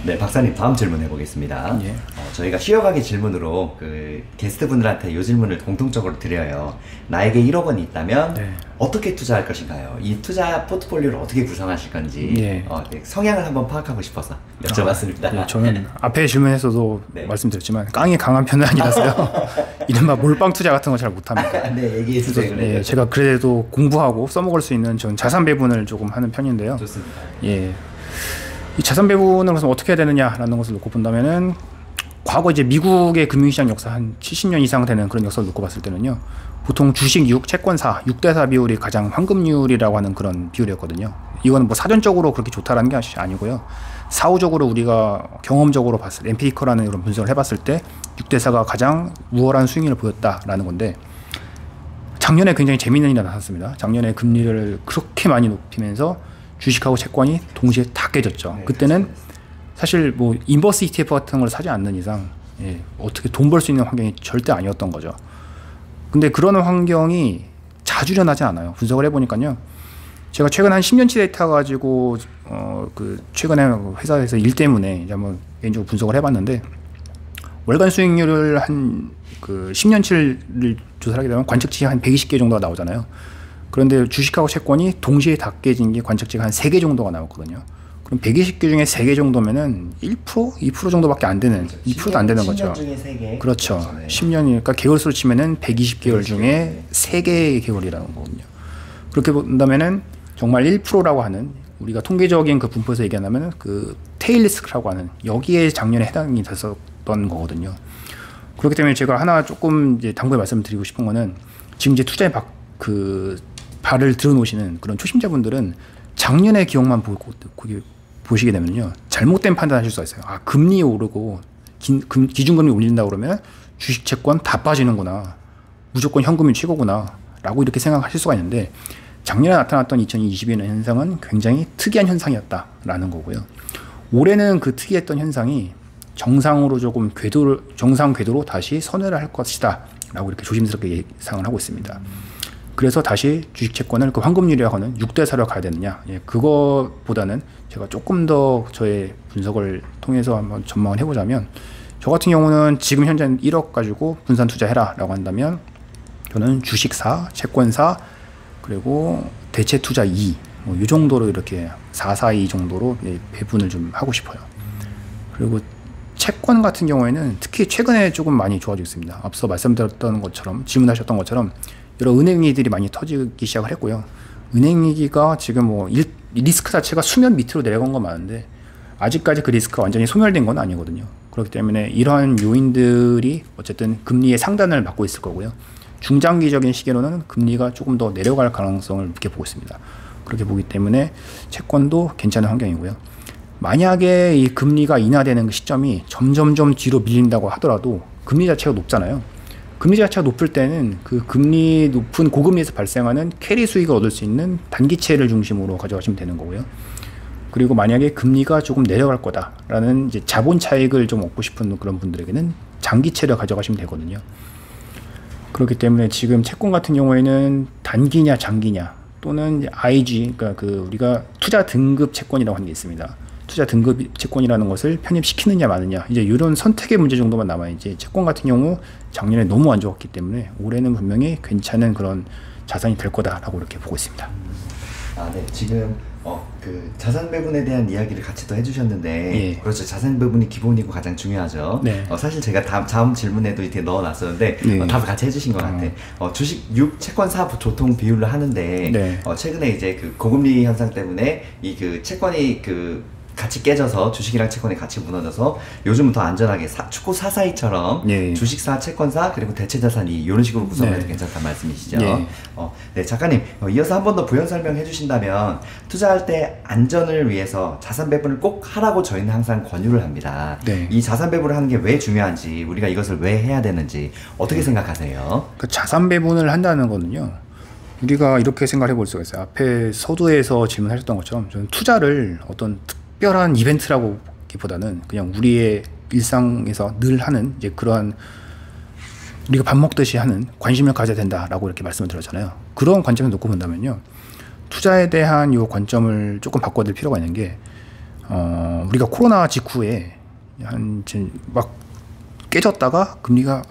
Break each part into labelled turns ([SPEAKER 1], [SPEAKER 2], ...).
[SPEAKER 1] 네, 박사님 다음 질문 해보겠습니다.
[SPEAKER 2] 예.
[SPEAKER 1] 저희가 쉬어가기 질문으로 그 게스트분들한테 이 질문을 공통적으로 드려요. 나에게 1억 원이 있다면
[SPEAKER 2] 네.
[SPEAKER 1] 어떻게 투자할 것인가요? 이 투자 포트폴리오를 어떻게 구성하실 건지
[SPEAKER 2] 네.
[SPEAKER 1] 성향을 한번 파악하고 싶어서 여쭤봤습니다.
[SPEAKER 2] 네, 저는 앞에 질문에서도
[SPEAKER 1] 네.
[SPEAKER 2] 말씀드렸지만 깡이 강한 편은 아니라서요. 이른바 몰빵 투자 같은 거 잘 못합니다.
[SPEAKER 1] 네, 얘기해 주세요.
[SPEAKER 2] 네, 제가 그래도 공부하고 써먹을 수 있는 전 자산 배분을 조금 하는 편인데요.
[SPEAKER 1] 좋습니다.
[SPEAKER 2] 예. 이 자산 배분을 그래서 어떻게 해야 되느냐라는 것을 놓고 본다면은 과거 이제 미국의 금융시장 역사 한 70년 이상 되는 그런 역사를 놓고 봤을 때는요. 보통 주식 6, 채권 4, 6대4 비율이 가장 황금률이라고 하는 그런 비율이었거든요. 이거는 뭐 사전적으로 그렇게 좋다라는 게 아니고요. 사후적으로 우리가 경험적으로 봤을 때, 엠피리컬라는 이런 분석을 해봤을 때 6대4가 가장 우월한 수익률을 보였다라는 건데 작년에 굉장히 재미있는 일이 나타났습니다. 작년에 금리를 그렇게 많이 높이면서 주식하고 채권이 동시에 다 깨졌죠.
[SPEAKER 1] 네,
[SPEAKER 2] 그때는 사실 뭐 인버스 ETF 같은 걸 사지 않는 이상 어떻게 돈 벌 수 있는 환경이 절대 아니었던 거죠. 근데 그런 환경이 자주 일어나지 않아요. 분석을 해보니까요. 제가 최근 한 10년치 데이터 가지고 그 최근에 회사에서 일 때문에 이제 한번 개인적으로 분석을 해봤는데 월간 수익률을 한 그 10년치를 조사를 하게 되면 관측치 한 120개 정도가 나오잖아요. 그런데 주식하고 채권이 동시에 다 깨진 게 관측치가 한 3개 정도가 나왔거든요. 그럼 120개 중에 3개 정도면은 1%? 2% 정도밖에 안 되는, 2%도 안 되는 거죠.
[SPEAKER 1] 10년 중에 3개.
[SPEAKER 2] 그렇죠.
[SPEAKER 1] 네.
[SPEAKER 2] 10년이니까 개월수로 치면은 120개월 중에 3개의 개월이라는 거거든요. 그렇게 본다면은 정말 1%라고 하는 우리가 통계적인 그 분포에서 얘기하면 그 테일 리스크라고 하는 여기에 작년에 해당이 됐었던 거거든요. 그렇기 때문에 제가 하나 조금 이제 당부의 말씀을 드리고 싶은 거는 지금 이제 투자에 발을 들어놓으시는 그런 초심자분들은 작년의 기억만 보시게 되면요. 잘못된 판단하실 수가 있어요. 아, 금리 오르고 기준금리 올린다 그러면 주식 채권 다 빠지는구나. 무조건 현금이 최고구나. 라고 이렇게 생각하실 수가 있는데 작년에 나타났던 2022년 현상은 굉장히 특이한 현상이었다라는 거고요. 올해는 그 특이했던 현상이 정상으로 조금 정상 궤도로 다시 선회를 할 것이다. 라고 이렇게 조심스럽게 예상을 하고 있습니다. 그래서 다시 주식 채권을 그 황금률이라고 하는 6대4로 가야 되느냐. 그거보다는 제가 조금 더 저의 분석을 통해서 한번 전망을 해보자면 저 같은 경우는 지금 현재 1억 가지고 분산 투자해라 라고 한다면 저는 주식 4, 채권 4, 그리고 대체 투자 2, 이 정도로 이렇게 4, 4, 2 정도로 배분을 좀 하고 싶어요. 그리고 채권 같은 경우에는 특히 최근에 조금 많이 좋아지고 있습니다. 앞서 말씀드렸던 것처럼 질문하셨던 것처럼 여러 은행위기들이 많이 터지기 시작을 했고요. 은행위기가 지금 뭐 리스크 자체가 수면 밑으로 내려간 건 많은데 아직까지 그 리스크가 완전히 소멸된 건 아니거든요. 그렇기 때문에 이러한 요인들이 어쨌든 금리의 상단을 막고 있을 거고요. 중장기적인 시계로는 금리가 조금 더 내려갈 가능성을 높게 보고 있습니다. 그렇게 보기 때문에 채권도 괜찮은 환경이고요. 만약에 이 금리가 인하되는 그 시점이 점점점 뒤로 밀린다고 하더라도 금리 자체가 높잖아요. 금리 자체가 높을 때는 그 금리 높은 고금리에서 발생하는 캐리 수익을 얻을 수 있는 단기채를 중심으로 가져가시면 되는 거고요. 그리고 만약에 금리가 조금 내려갈 거다라는 이제 자본 차익을 좀 얻고 싶은 그런 분들에게는 장기채를 가져가시면 되거든요. 그렇기 때문에 지금 채권 같은 경우에는 단기냐 장기냐 또는 IG, 그러니까 그 우리가 투자 등급 채권이라고 하는 게 있습니다. 투자 등급 채권이라는 것을 편입시키느냐 마느냐 이제 이런 선택의 문제 정도만 남아있지 채권 같은 경우 작년에 너무 안 좋았기 때문에 올해는 분명히 괜찮은 그런 자산이 될 거다라고 이렇게 보고 있습니다.
[SPEAKER 1] 아, 네. 지금 그 자산 배분에 대한 이야기를 같이 또 해주셨는데
[SPEAKER 2] 예.
[SPEAKER 1] 그렇죠. 자산 배분이 기본이고 가장 중요하죠.
[SPEAKER 2] 네.
[SPEAKER 1] 사실 제가 다음 질문에도 이렇게 넣어놨었는데
[SPEAKER 2] 네.
[SPEAKER 1] 답을 같이 해주신 것 같아. 주식 6, 채권 4 조통 비율로 하는데
[SPEAKER 2] 네.
[SPEAKER 1] 최근에 이제 그 고금리 현상 때문에 이 그 채권이 같이 깨져서 주식이랑 채권이 같이 무너져서 요즘은 더 안전하게 축구 442처럼
[SPEAKER 2] 네.
[SPEAKER 1] 주식사, 채권사 그리고 대체자산이 이런 식으로 구성해도 괜찮다는 말씀이시죠?
[SPEAKER 2] 네.
[SPEAKER 1] 네, 작가님 이어서 한 번 더 부연 설명해 주신다면 투자할 때 안전을 위해서 자산 배분을 꼭 하라고 저희는 항상 권유를 합니다.
[SPEAKER 2] 네.
[SPEAKER 1] 이 자산 배분을 하는 게 왜 중요한지 우리가 이것을 왜 해야 되는지 어떻게 생각하세요?
[SPEAKER 2] 그 자산 배분을 한다는 거는요. 우리가 이렇게 생각해 볼 수가 있어요. 앞에 서두에서 질문하셨던 것처럼 저는 투자를 어떤 특별한 이벤트라고 보다는 그냥 우리의 일상에서 늘 하는 이제 그러한 우리가 밥 먹듯이 하는 관심을 가져야 된다라고 이렇게 말씀을 드렸잖아요. 그런 관점을 놓고 본다면요. 투자에 대한 이 관점을 조금 바꿔야 될 필요가 있는 게 우리가 코로나 직후에 막 깨졌다가 금리가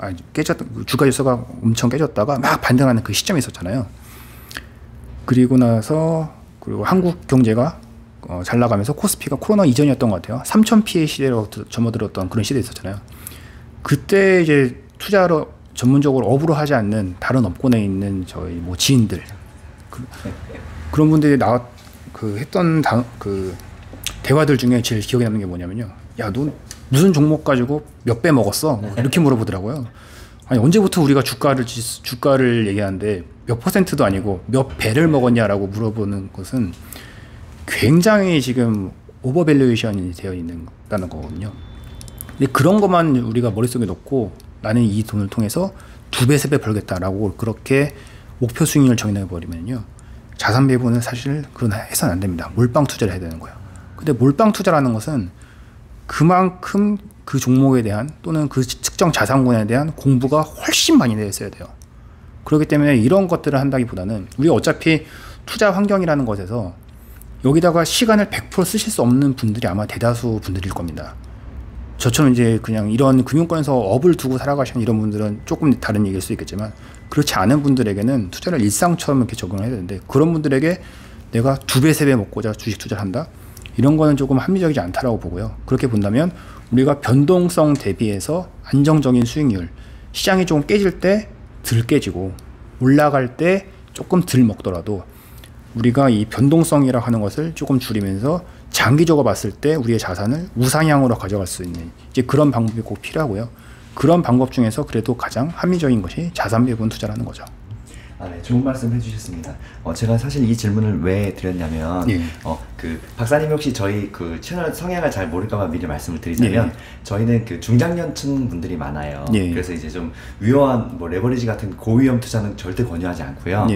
[SPEAKER 2] 주가 지수가 엄청 깨졌다가 막 반등하는 그 시점이 있었잖아요. 그리고 나서 그리고 한국 경제가 잘 나가면서 코스피가 코로나 이전이었던 것 같아요. 3,000피해 시대로 접어들었던 그런 시대 있었잖아요. 그때 이제 투자로 전문적으로 업으로 하지 않는 다른 업권에 있는 저희 뭐 지인들 그런 분들이 했던 대화들 중에 제일 기억에 남는 게 뭐냐면요. 야, 너 무슨 종목 가지고 몇 배 먹었어? 이렇게 물어보더라고요. 아니, 언제부터 우리가 주가를 얘기하는데 몇 퍼센트도 아니고 몇 배를 먹었냐라고 물어보는 것은 굉장히 지금 오버밸류에이션이 되어 있다는 거거든요. 근데 그런 것만 우리가 머릿속에 넣고 나는 이 돈을 통해서 2배, 3배 벌겠다라고 그렇게 목표 수익률을 정해버리면요. 자산 배분은 사실 그건 해서는 안 됩니다. 몰빵 투자를 해야 되는 거예요. 근데 몰빵 투자라는 것은 그만큼 그 종목에 대한 또는 그 특정 자산군에 대한 공부가 훨씬 많이 되어 있어야 돼요. 그렇기 때문에 이런 것들을 한다기보다는 우리가 어차피 투자 환경이라는 것에서 여기다가 시간을 100% 쓰실 수 없는 분들이 아마 대다수 분들일 겁니다. 저처럼 이제 그냥 이런 금융권에서 업을 두고 살아가시는 이런 분들은 조금 다른 얘기일 수 있겠지만 그렇지 않은 분들에게는 투자를 일상처럼 이렇게 적용을 해야 되는데 그런 분들에게 내가 2배, 3배 먹고자 주식 투자를 한다? 이런 거는 조금 합리적이지 않다라고 보고요. 그렇게 본다면 우리가 변동성 대비해서 안정적인 수익률, 시장이 조금 깨질 때 덜 깨지고 올라갈 때 조금 덜 먹더라도 우리가 이 변동성이라고 하는 것을 조금 줄이면서 장기적으로 봤을 때 우리의 자산을 우상향으로 가져갈 수 있는 이제 그런 방법이 꼭 필요하고요. 그런 방법 중에서 그래도 가장 합리적인 것이 자산 배분 투자라는 거죠.
[SPEAKER 1] 네, 좋은 말씀 해주셨습니다. 제가 사실 이 질문을 왜 드렸냐면,
[SPEAKER 2] 예.
[SPEAKER 1] 박사님이 혹시 저희 그 채널 성향을 잘 모를까봐 미리 말씀을 드리자면, 저희는 그 중장년층 분들이 많아요. 그래서 이제 좀 위험한 뭐 레버리지 같은 고위험 투자는 절대 권유하지 않고요.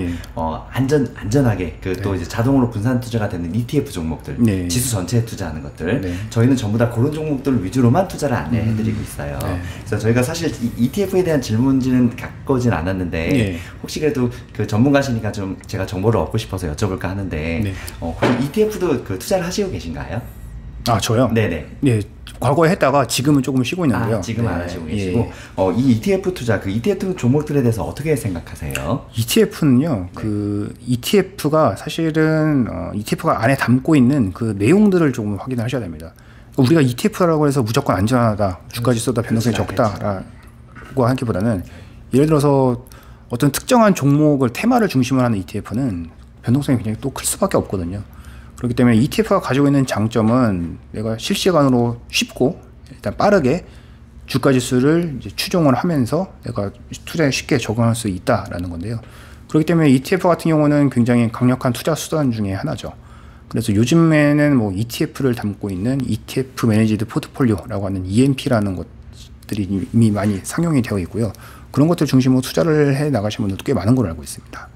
[SPEAKER 1] 안전하게 또 이제 자동으로 분산 투자가 되는 ETF 종목들, 지수 전체에 투자하는 것들, 저희는 전부 다 그런 종목들 위주로만 투자를 안내해드리고 있어요. 그래서 저희가 사실 ETF에 대한 질문지는 갖고 오진 않았는데, 혹시 그래도 그 전문가시니까 좀 제가 정보를 얻고 싶어서 여쭤볼까 하는데 혹시 ETF도 그 투자를 하시고 계신가요?
[SPEAKER 2] 아, 저요?
[SPEAKER 1] 네네.
[SPEAKER 2] 네, 과거에 했다가 지금은 조금 쉬고 있는데요.
[SPEAKER 1] 지금 안 하시고 계시고 이 ETF 투자, 그 ETF 종목들에 대해서 어떻게 생각하세요?
[SPEAKER 2] ETF는요, 그 ETF가 사실은 ETF가 안에 담고 있는 그 내용들을 조금 확인을 하셔야 됩니다. 우리가 ETF라고 해서 무조건 안전하다, 주가지수보다 변동성이 적다라고 하기보다는 예를 들어서 어떤 특정한 종목을 테마를 중심으로 하는 ETF는 변동성이 굉장히 또 클 수밖에 없거든요. 그렇기 때문에 ETF가 가지고 있는 장점은 내가 실시간으로 쉽고 일단 빠르게 주가 지수를 이제 추종을 하면서 내가 투자에 쉽게 적응할 수 있다라는 건데요. 그렇기 때문에 ETF 같은 경우는 굉장히 강력한 투자 수단 중에 하나죠. 그래서 요즘에는 뭐 ETF를 담고 있는 ETF 매니지드 포트폴리오라고 하는 EMP라는 것들이 이미 많이 상용이 되어 있고요. 그런 것들 중심으로 투자를 해 나가시는 분들도 꽤 많은 걸로 알고 있습니다.